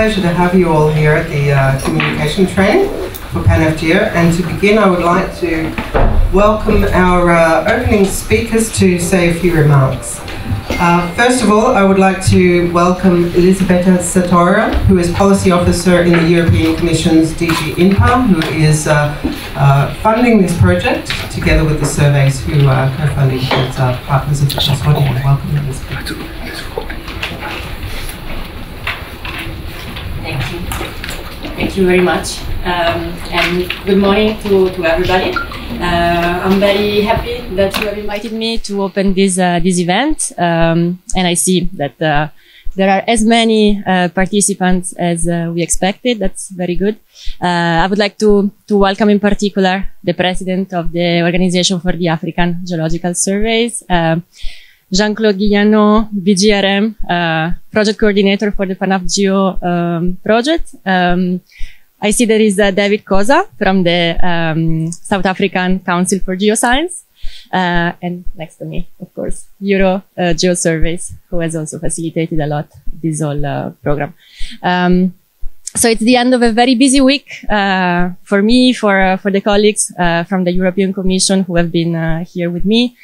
pleasure to have you all here at the communication training for PanAfGeo. And to begin, I would like to welcome our opening speakers to say a few remarks. First of all, I would like to welcome Elisabetta Sartorel, who is Policy Officer in the European Commission's DG INTPA, who is funding this project together with the surveys who are co-funding with partners of the consortium. Welcome, Elisabetta. Thank you. Thank you very much. And good morning to everybody. I'm very happy that you have invited me to open this event. And I see that there are as many participants as we expected. That's very good. I would like to welcome in particular the president of the Organization for the African Geological Surveys, Jean-Claude Guillaneau, BRGM, project coordinator for the PanAfGeo project. I see there is David Koza from the South African Council for Geoscience. And next to me, of course, Geological Surveys, who has also facilitated a lot this whole program. So it's the end of a very busy week for me, for the colleagues from the European Commission who have been here with me.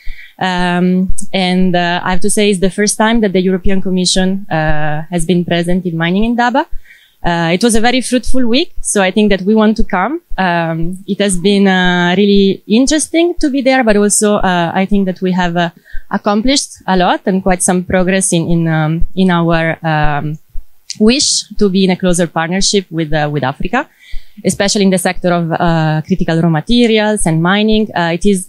And I have to say it's the first time that the European Commission has been present in mining in Daba. It was a very fruitful week, so I think that we want to come. It has been really interesting to be there, but also I think that we have accomplished a lot and quite some progress in our wish to be in a closer partnership with Africa, especially in the sector of critical raw materials and mining. It is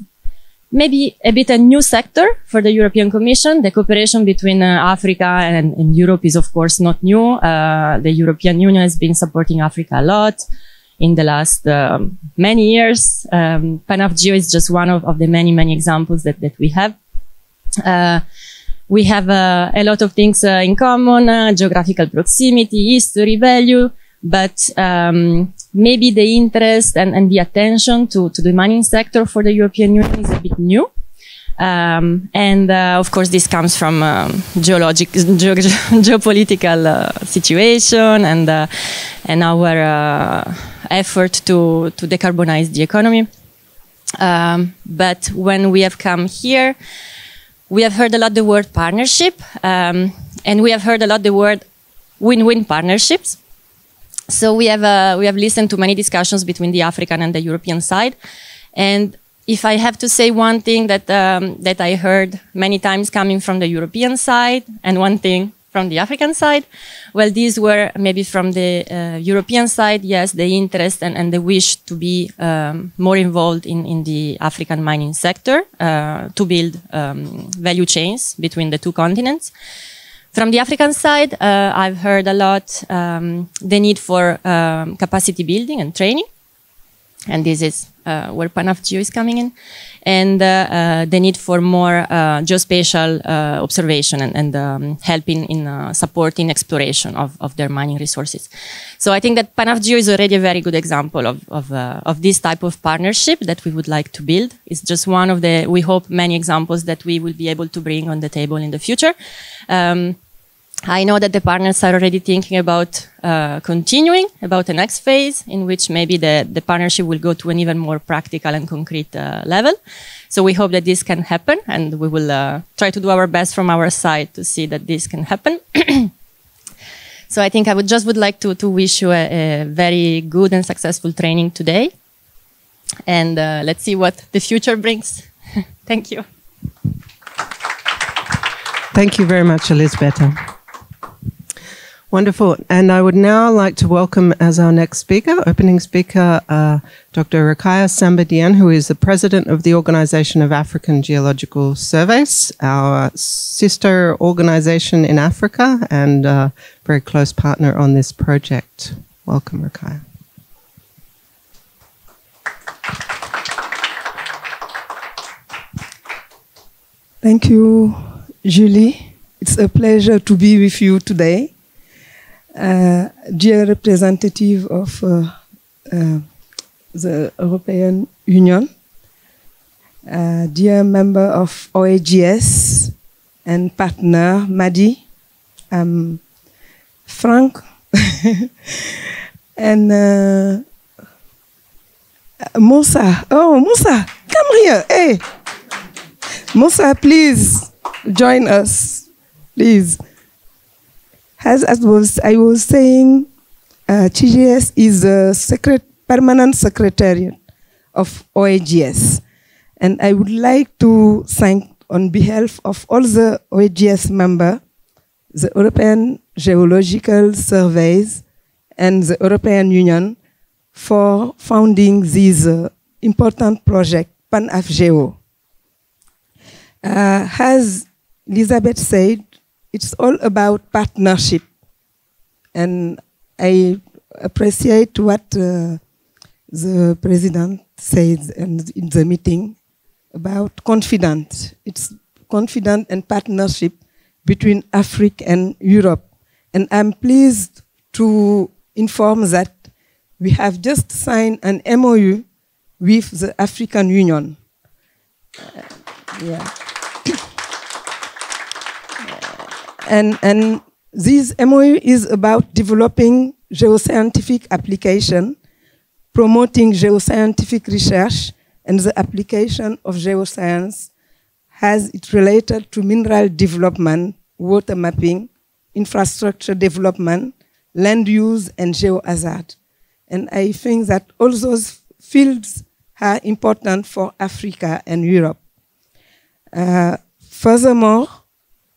maybe a bit a new sector for the European Commission. The cooperation between Africa and Europe is, of course, not new. The European Union has been supporting Africa a lot in the last many years. PanAfGeo is just one of the many examples that we have. We have a lot of things in common, geographical proximity, history, value, but maybe the interest and the attention to the mining sector for the European Union is a bit new. Of course, this comes from geopolitical situation and our effort to decarbonize the economy. But when we have come here, we have heard a lot the word partnership, and we have heard a lot the word win-win partnerships. So we have listened to many discussions between the African and the European side, and if I have to say one thing that I heard many times coming from the European side and one thing from the African side, well, these were maybe from the European side, yes, the interest and the wish to be more involved in the African mining sector, to build value chains between the two continents. From the African side, I've heard a lot the need for capacity building and training, and this is where PanAfGeo is coming in, and the need for more geospatial observation and helping in supporting exploration of their mining resources. So I think that PanAfGeo is already a very good example of this type of partnership that we would like to build. It's just one of the, we hope, many examples that we will be able to bring on the table in the future. I know that the partners are already thinking about continuing, about the next phase in which maybe the partnership will go to an even more practical and concrete level. So we hope that this can happen, and we will try to do our best from our side to see that this can happen. So I think I would like to wish you a very good and successful training today. And let's see what the future brings. Thank you. Thank you very much, Elisabetta. Wonderful. And I would now like to welcome as our next speaker, opening speaker, Dr. Rokhaya Samba Diene, who is the president of the Organization of African Geological Surveys, our sister organization in Africa and a very close partner on this project. Welcome, Rokhaya. Thank you, Julie. It's a pleasure to be with you today. Dear representative of the European Union, dear member of OAGS and partner Madi, Frank And Mosa, oh Mosa, come here, hey. Mosa, please join us, please. As I was saying, TGS is the permanent secretariat of OAGS. And I would like to thank, on behalf of all the OAGS members, the European Geological Surveys and the European Union for founding this important project, PanAfGeo. As Elisabetta said, it's all about partnership. And I appreciate what the president said in the meeting about confidence. It's confidence and partnership between Africa and Europe. And I'm pleased to inform that we have just signed an MOU with the African Union. Yeah. And this MOU is about developing geoscientific application, promoting geoscientific research, and the application of geoscience as it related to mineral development, water mapping, infrastructure development, land use, and geohazard. And I think that all those fields are important for Africa and Europe. Furthermore,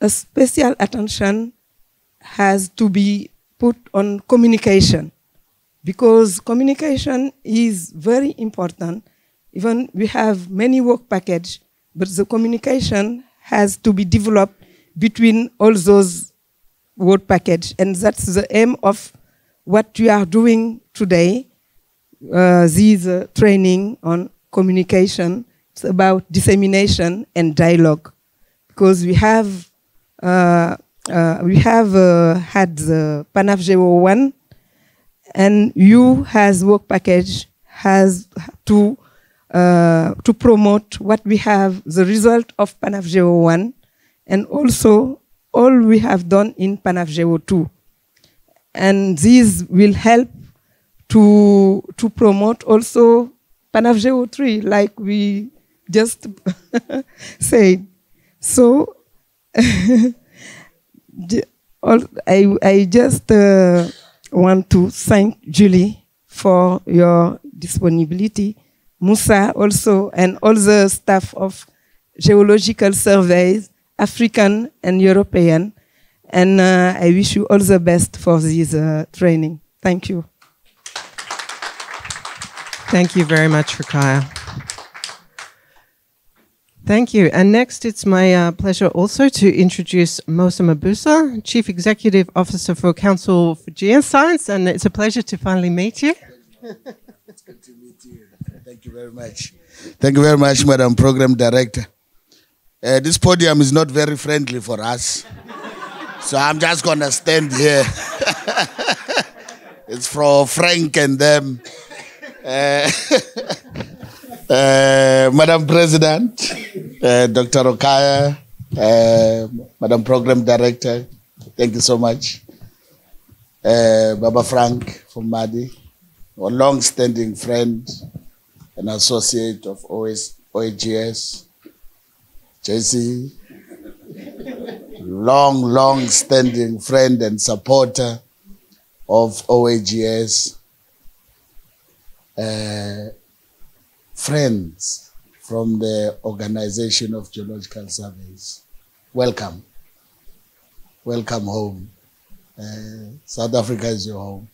a special attention has to be put on communication, because communication is very important. Even we have many work packages, but the communication has to be developed between all those work packages. And that's the aim of what we are doing today, this training on communication. It's about dissemination and dialogue, because we have had the PanAfGeo-1, and you as work package has to promote what we have, the result of PanAfGeo-1, and also all we have done in PanAfGeo-2. And this will help to promote also PanAfGeo-3, like we just said. So I just want to thank Julie for your disponibility, Mosa also, and all the staff of Geological Surveys, African and European. And I wish you all the best for this training. Thank you. Thank you very much, Rokhaya. Thank you. And next, it's my pleasure also to introduce Mosa Mabuza, Chief Executive Officer for Council for Geoscience, and it's a pleasure to finally meet you. It's good to meet you. Thank you very much. Thank you very much, Madam Program Director. This podium is not very friendly for us, so I'm just going to stand here. It's for Frank and them. Madam President, Dr. Rokhaya, Madam Program Director, thank you so much. Baba Frank from Madi, a long-standing friend and associate of OAGS. JC, long-standing friend and supporter of OAGS. Friends from the Organization of Geological Surveys, welcome. Welcome home. South Africa is your home.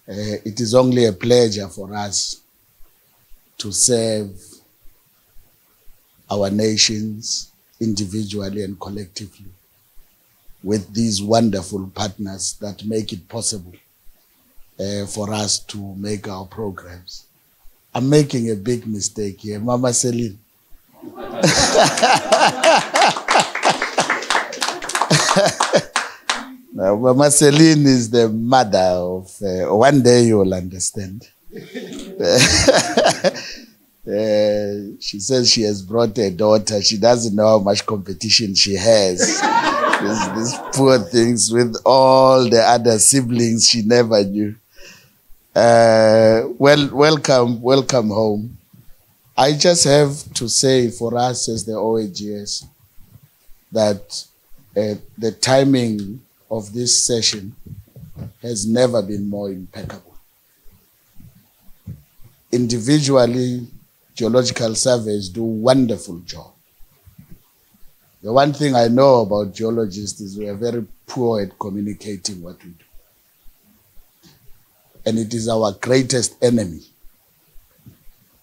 It is only a pleasure for us to serve our nations individually and collectively with these wonderful partners that make it possible for us to make our programs. I'm making a big mistake here. Mama Celine. Now, Mama Celine is the mother of, one day you will understand. She says she has brought a daughter. She doesn't know how much competition she has. These poor things with all the other siblings she never knew. Welcome home. I just have to say for us as the OAGS that the timing of this session has never been more impeccable. Individually, geological surveys do a wonderful job. The one thing I know about geologists is we are very poor at communicating what we do. And it is our greatest enemy,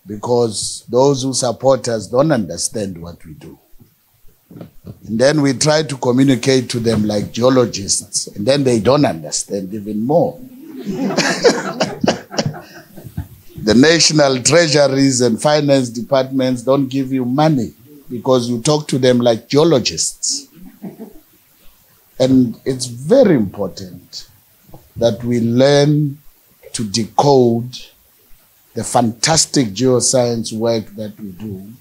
because those who support us don't understand what we do. And then we try to communicate to them like geologists, and then they don't understand even more. The national treasuries and finance departments don't give you money because you talk to them like geologists. And it's very important that we learn to decode the fantastic geoscience work that we do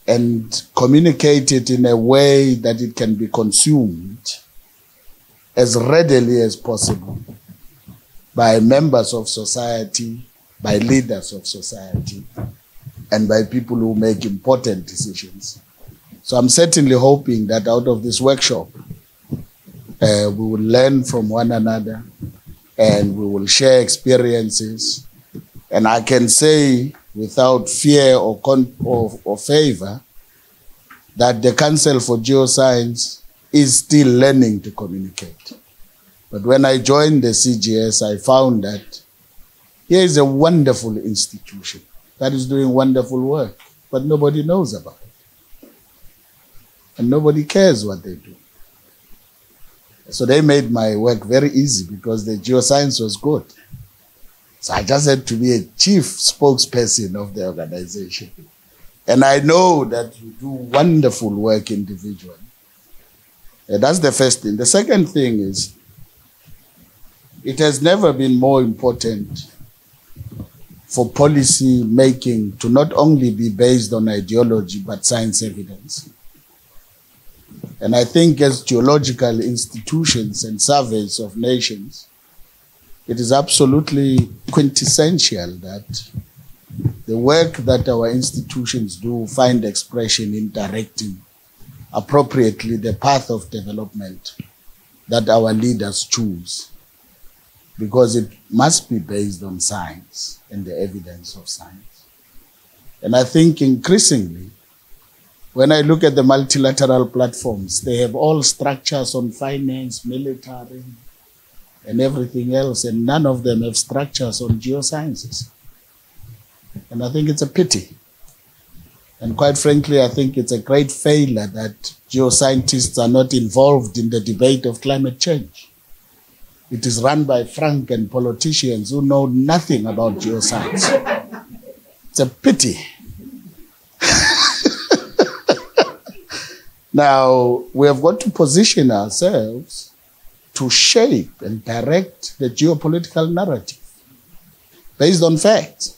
and communicate it in a way that it can be consumed as readily as possible by members of society, by leaders of society, and by people who make important decisions. So I'm certainly hoping that out of this workshop, we will learn from one another and we will share experiences. And I can say without fear or favor that the Council for Geoscience is still learning to communicate. But when I joined the CGS, I found that here is a wonderful institution that is doing wonderful work, but nobody knows about it. And nobody cares what they do. So they made my work very easy because the geoscience was good. So I just had to be a chief spokesperson of the organization. And I know that you do wonderful work individually. That's the first thing. The second thing is, it has never been more important for policy making to not only be based on ideology, but science evidence. And I think as geological institutions and surveys of nations, it is absolutely quintessential that the work that our institutions do find expression in directing appropriately the path of development that our leaders choose, because it must be based on science and the evidence of science. And I think increasingly, when I look at the multilateral platforms, they have all structures on finance, military, and everything else, and none of them have structures on geosciences. And I think it's a pity. And quite frankly, I think it's a great failure that geoscientists are not involved in the debate of climate change. It is run by Franken politicians who know nothing about geoscience. It's a pity. Now, we have got to position ourselves to shape and direct the geopolitical narrative based on facts.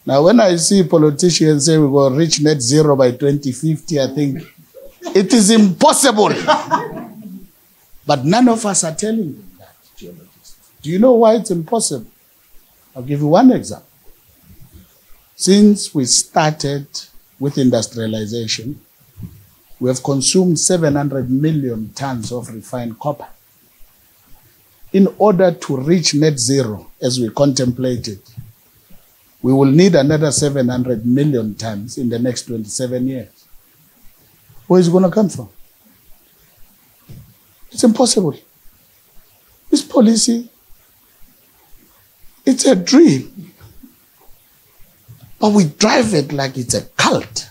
Now, when I see politicians say we will reach net zero by 2050, I think it is impossible. But none of us are telling them that, geologists. Do you know why it's impossible? I'll give you one example. Since we started with industrialization, we have consumed 700 million tons of refined copper. In order to reach net zero, as we contemplated, we will need another 700 million tons in the next 27 years. Where is it going to come from? It's impossible. This policy, it's a dream. But we drive it like it's a cult.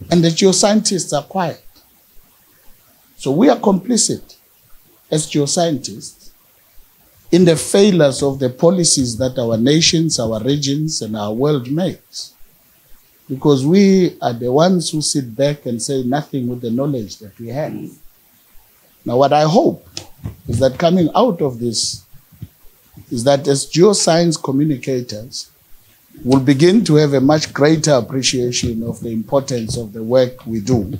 And the geoscientists are quiet. So we are complicit as geoscientists in the failures of the policies that our nations, our regions, and our world makes. Because we are the ones who sit back and say nothing with the knowledge that we have. Now, what I hope is that coming out of this is that as geoscience communicators, we'll begin to have a much greater appreciation of the importance of the work we do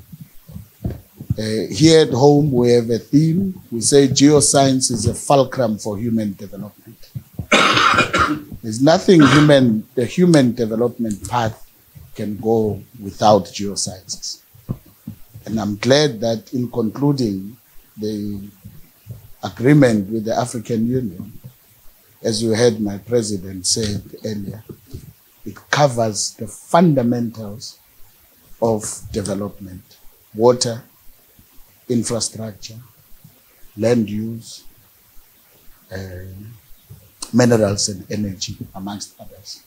Here at home, we have a theme. We say geoscience is a fulcrum for human development. There's nothing the human development path can go without geosciences. And I'm glad that in concluding the agreement with the African Union, as you heard my president say earlier, it covers the fundamentals of development: water, infrastructure, land use, minerals and energy, amongst others.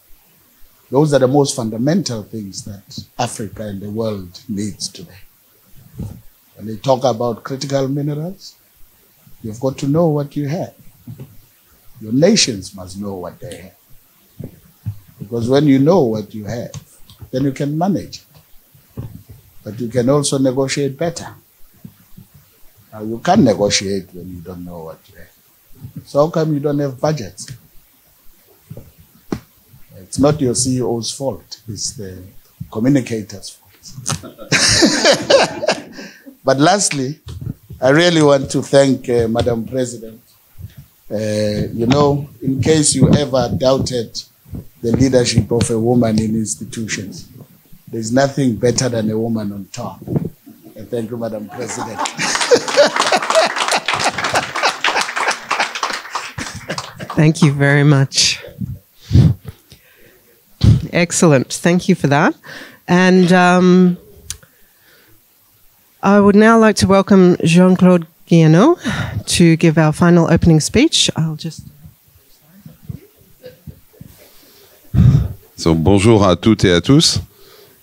Those are the most fundamental things that Africa and the world needs today. When they talk about critical minerals, you've got to know what you have. Your nations must know what they have. Because when you know what you have, then you can manage it. But you can also negotiate better. Now, you can't negotiate when you don't know what you have. So how come you don't have budgets? It's not your CEO's fault. It's the communicator's fault. But lastly, I really want to thank Madam President. You know, in case you ever doubted the leadership of a woman in institutions, there's nothing better than a woman on top. And thank you, Madam President. Thank you very much. Excellent. Thank you for that. And I would now like to welcome Jean-Claude Guillaneau to give our final opening speech. I'll just... So, bonjour à toutes et à tous.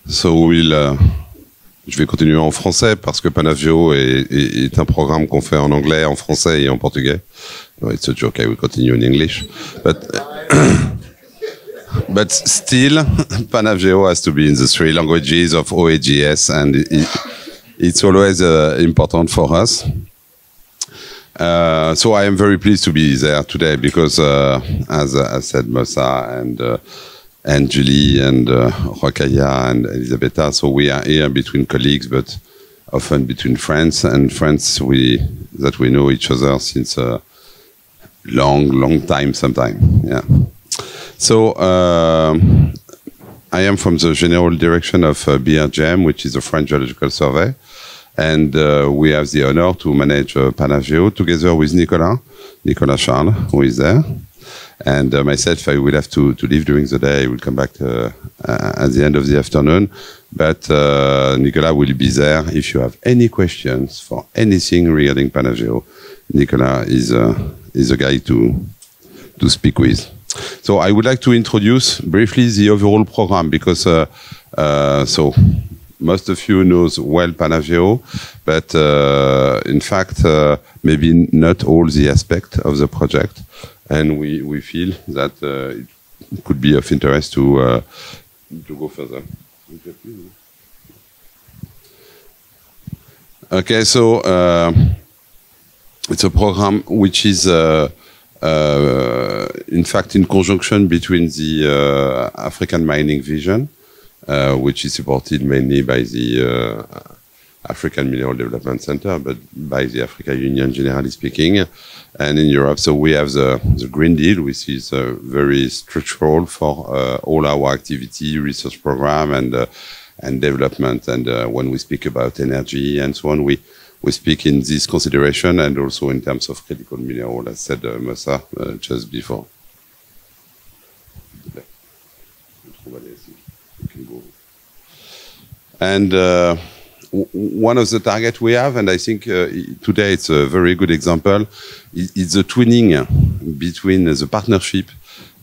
So je vais continuer en français parce que PanAfGeo est un programme qu'on fait en anglais, en français et en portugais. No, it's a joke, I will continue in English. But still, PanAfGeo has to be in the 3 languages of OAGS, and it's always important for us. So I am very pleased to be there today because, as I said, Mosa and Julie and Rokhaya and Elisabetta, so we are here between colleagues, but often between friends, and friends that we know each other since a long time sometime. Yeah. So I am from the General Direction of BRGM, which is the French Geological Survey. And we have the honor to manage PanAfGeo together with Nicolas Charles, who is there. And myself, I will have to leave during the day. I will come back at the end of the afternoon. But Nicolas will be there. If you have any questions for anything regarding PanAfGeo, Nicolas is a guy to speak with. So I would like to introduce briefly the overall program because so most of you knows well PanAfGeo, but in fact maybe not all the aspects of the project, and we feel that it could be of interest to go further. Okay, so it's a program which is in fact in conjunction between the African Mining Vision, which is supported mainly by the African Mineral Development Center, but by the African Union, generally speaking, and in Europe. So we have the Green Deal, which is very structural for all our activity, research program, and development. And when we speak about energy and so on, we speak in this consideration and also in terms of critical mineral, as said Mosa just before. And one of the targets we have, and I think today it's a very good example, is the twinning between the partnership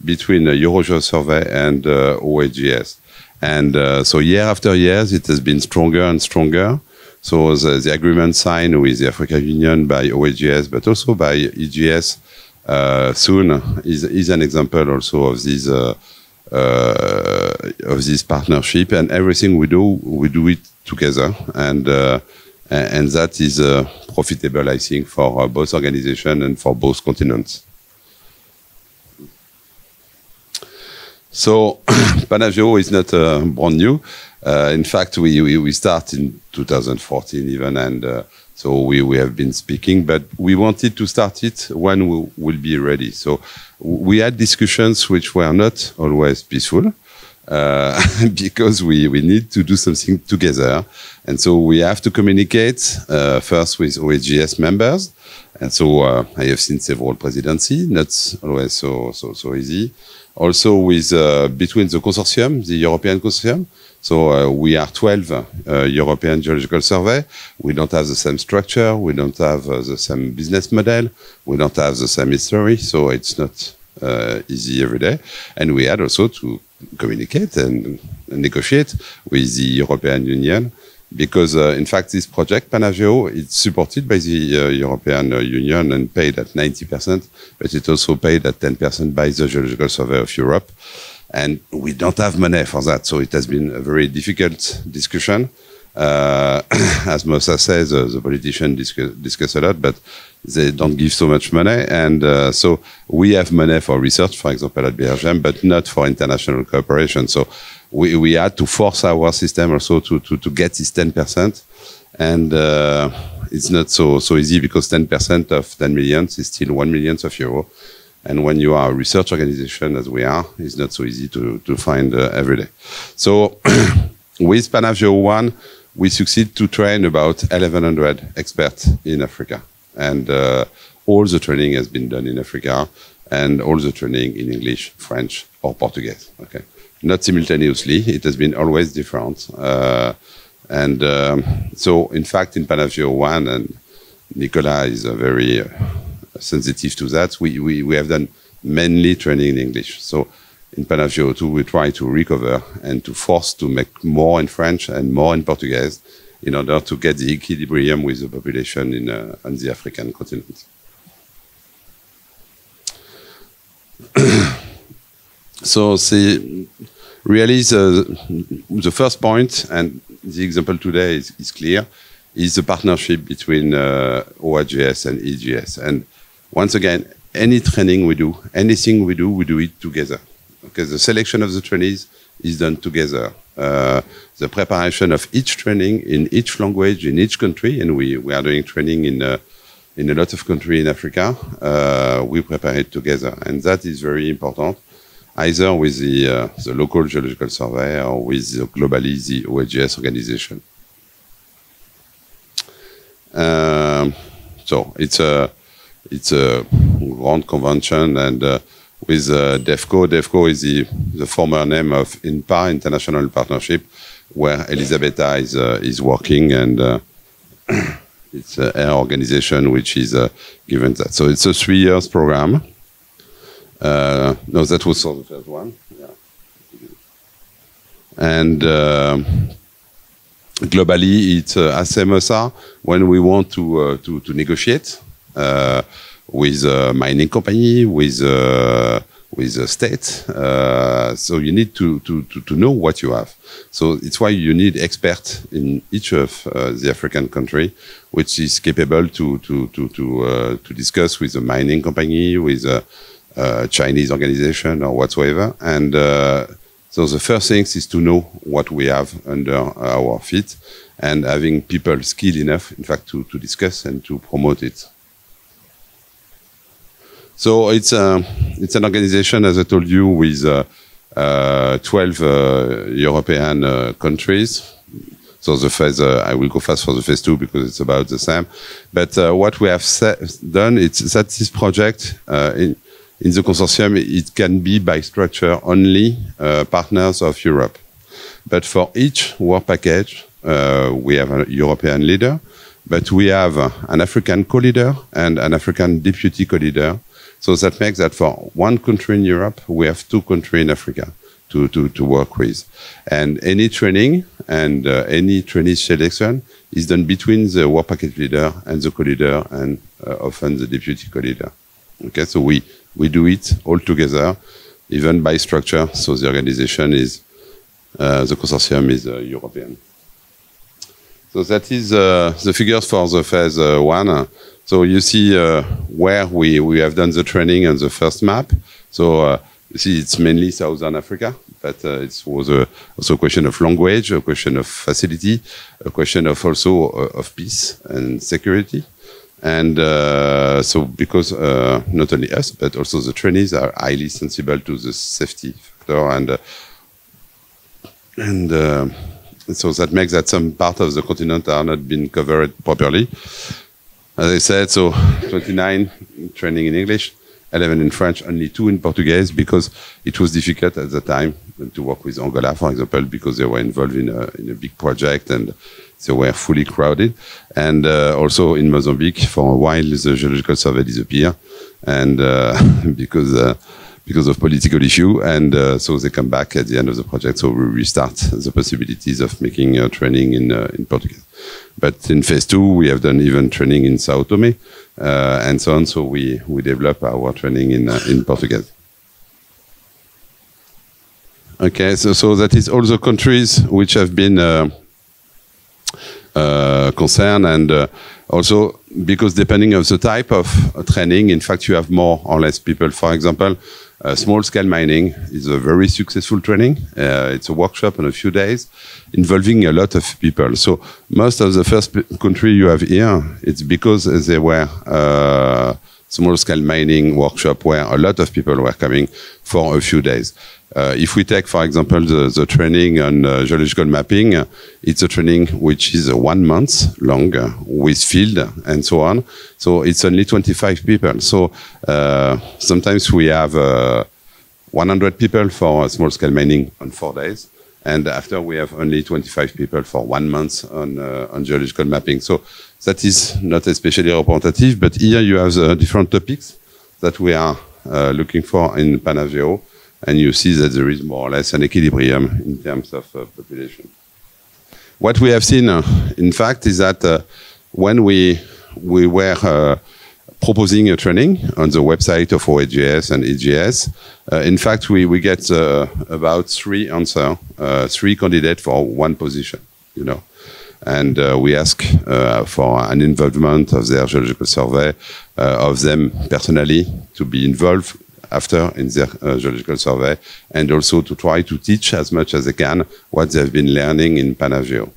between Geological Survey and OAGS. And so year after year, it has been stronger and stronger. So the agreement signed with the African Union by OAGS, but also by EGS soon, is an example also of this partnership. And everything we do it together, and that is profitable, I think, for both organizations and for both continents. So PanAfGeo is not brand new. In fact, we start in 2014 even, and so we have been speaking, but we wanted to start it when we will be ready. So we had discussions which were not always peaceful, because we need to do something together. And so we have to communicate first with OAGS members. And so I have seen several presidencies, not always so easy. Also with between the consortium, the European consortium. So we are 12 European Geological Survey. We don't have the same structure. We don't have the same business model. We don't have the same history. So it's not easy every day. And we had also to communicate and negotiate with the European Union, because in fact this project PanAfGeo is supported by the European Union and paid at 90%, but it's also paid at 10% by the Geological Survey of Europe. And we don't have money for that, so it has been a very difficult discussion. As Mosa says, the politicians discuss a lot, but they don't give so much money. And so we have money for research, for example, at BRGM, but not for international cooperation. So we had to force our system also to get this 10%. And it's not so easy, because 10% of 10 million is still 1 million euro. And when you are a research organization, as we are, it's not so easy to find every day. So with PanAfGeo-1, we succeed to train about 1,100 experts in Africa. And all the training has been done in Africa, and all the training in English, French, or Portuguese. Okay, not simultaneously. It has been always different. So, in fact, in PanAfGeo-1, and Nicolas is very sensitive to that, we have done mainly training in English. So in PanAfGeo-2, we try to recover and to force to make more in French and more in Portuguese in order to get the equilibrium with the population on the African continent. So really the first point, and the example today is clear, is the partnership between OAGS and EGS. And once again, any training we do, anything we do it together. Okay, the selection of the trainees is done together. The preparation of each training in each language, in each country, and we are doing training in a lot of countries in Africa, we prepare it together. And that is very important, either with the local geological survey or with globally the OAGS organization. So it's a grand convention, and with DEFCO. DEFCO is the former name of INTPA, International Partnership, where Elisabetta is working, and it's her organization which is given that. So it's a 3 years program. No, that was for the first one. Yeah. And globally, it's as Mosa, when we want to negotiate with a mining company, with a state. So you need to know what you have. So it's why you need experts in each of the African country, which is capable to discuss with a mining company, with a Chinese organization or whatsoever. And so the first thing is to know what we have under our feet, and having people skilled enough, in fact, to discuss and to promote it. So it's an organization, as I told you, with 12 European countries. So the phase, I will go fast for the phase 2 because it's about the same. But what we have done is that this project in the consortium, it can be by structure only partners of Europe. But for each work package, we have a European leader, but we have an African co-leader and an African deputy co-leader. So that makes that for one country in Europe, we have 2 countries in Africa to work with. And any training and any trainee selection is done between the work package leader and the co-leader, and often the deputy co-leader. Okay, so we do it all together, even by structure. So the organization is, the consortium is European. So that is the figures for the phase 1. So you see where we have done the training on the first map. So You see, it's mainly Southern Africa, but it was also a question of language, a question of facility, a question of also of peace and security. And so because not only us, but also the trainees are highly sensible to the safety factor, and so that makes that some part of the continent are not being covered properly. As I said, so 29 training in English, 11 in French, only 2 in Portuguese, because it was difficult at the time to work with Angola, for example, because they were involved in a big project and they were fully crowded. And also in Mozambique, for a while, the Geological Survey disappeared, and because of political issue, and so they come back at the end of the project. So we restart the possibilities of making training in Portuguese. But in phase 2, we have done even training in Sao Tome and so on. So we develop our training in Portuguese. Okay, so that is all the countries which have been concerned, and also because depending on the type of training, in fact, you have more or less people. For example, small-scale mining is a very successful training. It's a workshop in a few days involving a lot of people. So most of the first country you have here, it's because there were small-scale mining workshop where a lot of people were coming for a few days. If we take, for example, the training on geological mapping, it's a training which is 1 month long with field and so on. So it's only 25 people. So sometimes we have 100 people for small-scale mining on 4 days. And after we have only 25 people for 1 month on geological mapping. So that is not especially representative, but here you have the different topics that we are looking for in PanAfGeo. And you see that there is more or less an equilibrium in terms of population. What we have seen, in fact, is that when we were proposing a training on the website of OAGS and EGS, in fact, we get about 3 answers, 3 candidates for 1 position, you know. And we ask for an involvement of their geological survey, of them personally to be involved after in their geological survey, and also to try to teach as much as they can what they've been learning in PanAfGeo.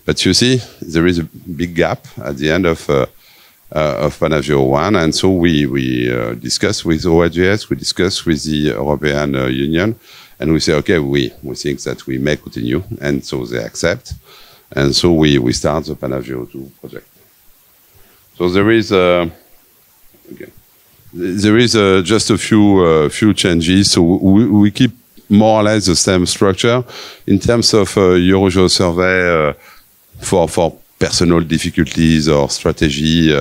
But you see, there is a big gap at the end of PanAfGeo-1, and so we discuss with OAGS, we discuss with the European Union, and we say, okay, we think that we may continue, and so they accept, and so we start the PanAfGeo-2 project. So there is okay. There is just a few changes, so we keep more or less the same structure in terms of Geological Survey for personal difficulties or strategy.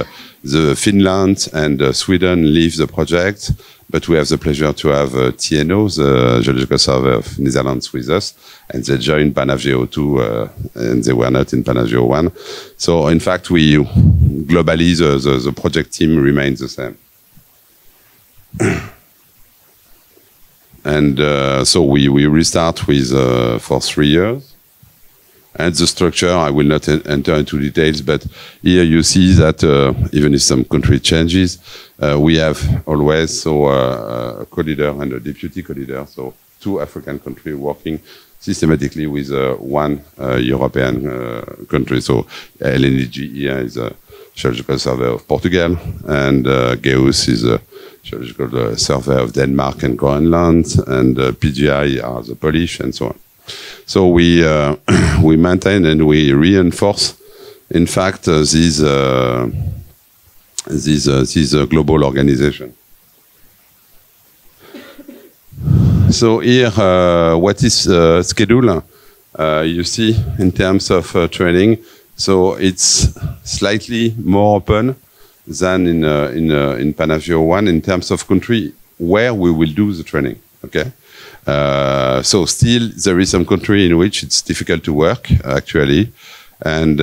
The Finland and Sweden leave the project, but we have the pleasure to have Diene, the Geological Survey of Netherlands, with us, and they joined PanAfGeo-2, and they were not in PanAfGeo-1. So in fact, globally the project team remains the same. And so we restart with for 3 years. And the structure, I will not enter into details, but here you see that even if some country changes, we have always a co-leader and a deputy co-leader, so 2 African countries working systematically with 1 European country. So LNG here is a Geological Survey of Portugal, and GEOS is a Geological Survey of Denmark and Greenland, and PGI are the Polish, and so on. So we maintain and we reinforce, in fact, this global organization. So here, what is schedule? You see, in terms of training, so it's slightly more open than in PanAfGeo-1 in terms of country where we will do the training. Okay, so still there is some country in which it's difficult to work actually, and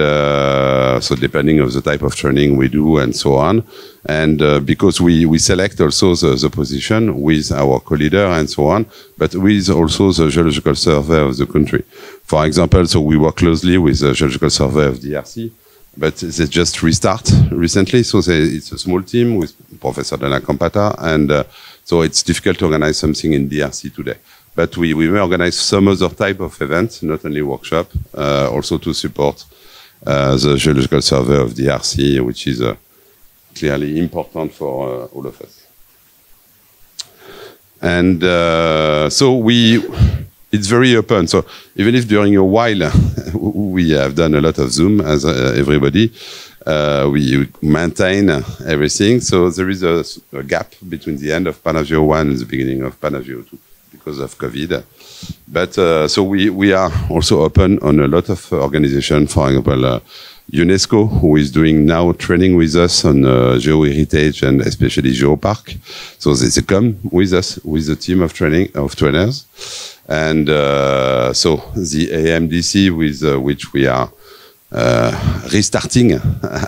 so depending on the type of training we do and so on, and because we select also the position with our co-leader and so on, but with also the Geological Survey of the country. For example, so we work closely with the Geological Survey of DRC, but they just restart recently, so it's a small team with Professor Dana Campata, and So it's difficult to organize something in DRC today. But we may organize some other type of event, not only workshop, also to support the Geological Survey of DRC, which is clearly important for all of us. And so it's very open. So even if during a while we have done a lot of Zoom, as everybody, we maintain everything. So there is a gap between the end of PanAfGeo-1 and the beginning of PanAfGeo-2 because of COVID. But so we are also open on a lot of organizations, for example, UNESCO, who is doing now training with us on geo-heritage and especially geopark. So they come with us, with the team of trainers. And so the AMDC with which we are restarting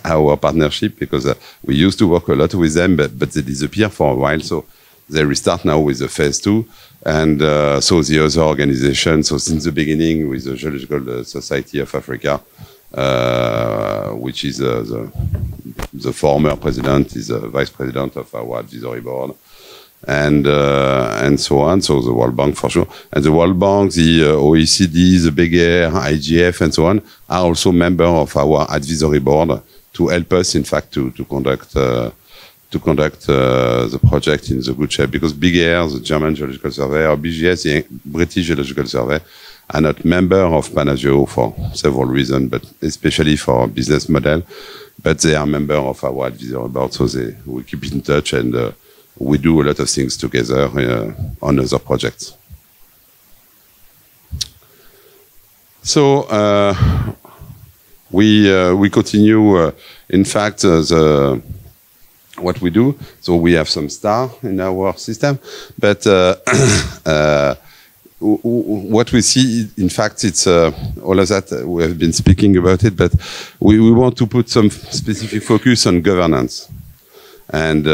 our partnership, because we used to work a lot with them, but they disappeared for a while. So they restart now with the phase 2. And so the other organization, so since the beginning with the Geological Society of Africa, which is the former president, is the vice president of our advisory board, and so on. So the World Bank for sure, and the World Bank, the OECD, the BRGM, IGF, and so on are also members of our advisory board to help us, in fact, to conduct the project in the good shape. Because BRGM, the German Geological Survey, or BGS, the British Geological Survey, are not member of PanAfGeo for several reasons, but especially for business model. But they are member of our advisory board, so we keep in touch, and we do a lot of things together on other projects. So we continue. In fact, what we do. So we have some star in our system, but what we see, in fact, it's all of that. We have been speaking about it, but we want to put some specific focus on governance. And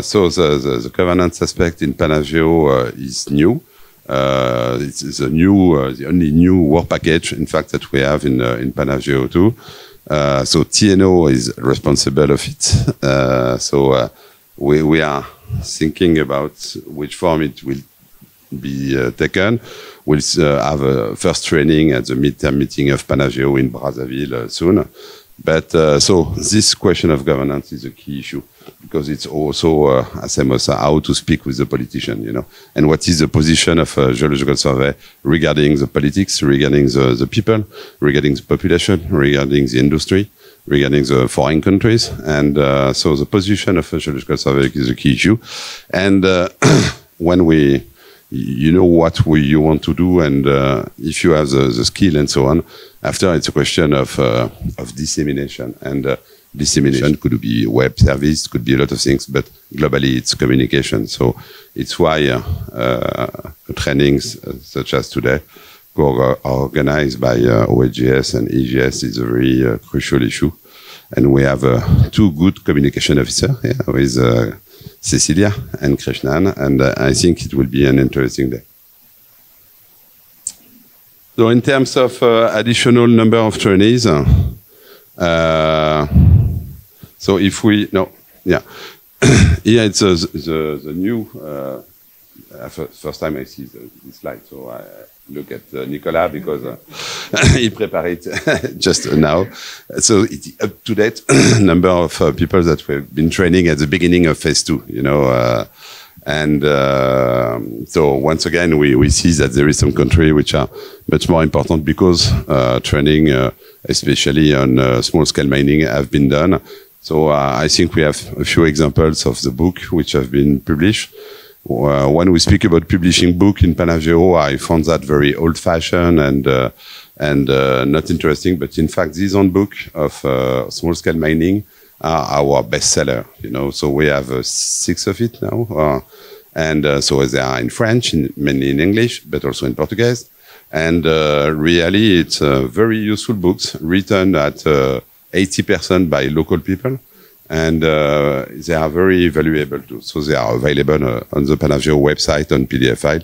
so the governance aspect in PanAfGeo is new. It's the only new work package, in fact, that we have in PanAfGeo-2. So TNO is responsible of it. So we are thinking about which form it will be taken. We'll have a first training at the midterm meeting of PanAfGeo in Brazzaville soon. But so this question of governance is a key issue, because it's also, as Mosa, how to speak with the politician, you know, and what is the position of a geological survey regarding the politics, regarding the people, regarding the population, regarding the industry, regarding the foreign countries. And so the position of a geological survey is a key issue. And when you know what you want to do, and if you have the skill and so on, after it's a question of dissemination. And dissemination could be web service, could be a lot of things, but globally it's communication. So it's why trainings such as today are organized by OAGS and EGS is a very crucial issue. And we have two good communication officers here with Cecilia and Krishnan, and I think it will be an interesting day. So in terms of additional number of trainees, so if we, no, yeah, here it's the new, first time I see the slide, so I look at Nicolas because he prepared it just now. So it's up to date number of people that we've been training at the beginning of phase 2, you know, and so once again, we see that there is some countries which are much more important because training, especially on small-scale mining, have been done. So I think we have a few examples of the book which have been published. When we speak about publishing book in PanAfGeo, I found that very old-fashioned and not interesting. But in fact, this own book of small-scale mining are our bestseller. You know, so we have 6 of it now, and so they are in French, mainly in English, but also in Portuguese. And really, it's very useful books written at 80% by local people. And they are very valuable too. So they are available on the PanAfGeo website on PDF file.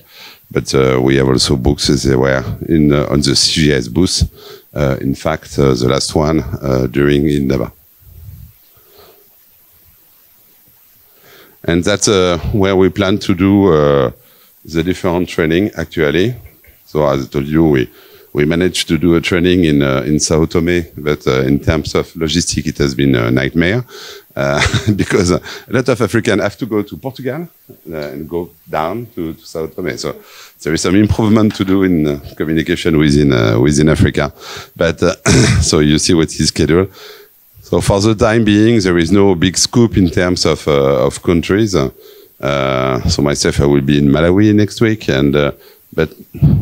But we have also books as they were on the CGS booth. In fact, the last one during INTPA. And that's where we plan to do the different training, actually. So as I told you, we managed to do a training in Sao Tome, but in terms of logistics, it has been a nightmare because a lot of Africans have to go to Portugal and go down to Sao Tome. So there is some improvement to do in communication within Africa. But so you see what is scheduled. So for the time being, there is no big scoop in terms of countries. So myself, I will be in Malawi next week, and but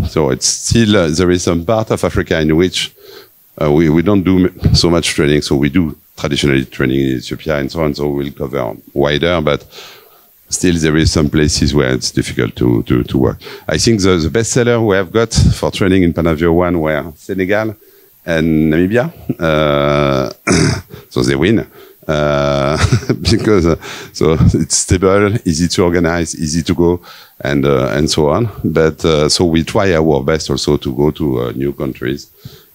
so it's still there is some part of Africa in which we don't do so much training. So we do traditionally training in Ethiopia and so on. So we'll cover wider, but still there is some places where it's difficult to work. I think the best seller we have got for training in PanAfGeo-1 were Senegal and Namibia. So they win. Because so it's stable, easy to organize, easy to go, and so on. But so we try our best also to go to new countries,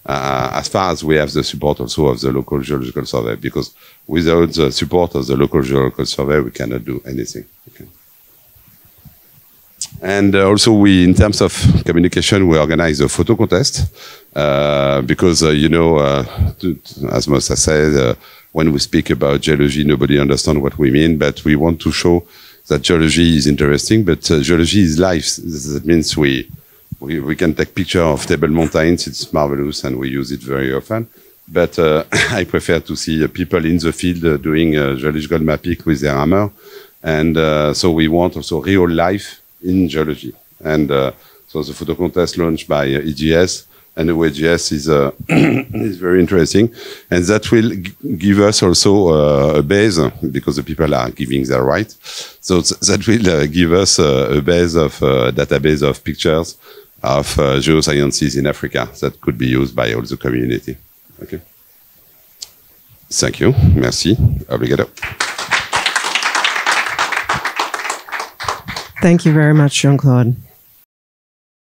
as far as we have the support also of the local geological survey. Because without the support of the local geological survey, we cannot do anything. Okay. And also, in terms of communication, we organize a photo contest because you know, as Mosa said. When we speak about geology, nobody understands what we mean, but we want to show that geology is interesting, but geology is life. That means we can take picture of Table Mountains, it's marvelous, and we use it very often. But I prefer to see people in the field doing geological mapping with their hammer. And so we want also real life in geology. And so the photo contest launched by EGS, and the OAGS is very interesting, and that will give us also a base because the people are giving their right. So that will give us a base of database of pictures of geosciences in Africa that could be used by all the community. Okay. Thank you. Merci. Obrigado. Thank you very much, Jean-Claude.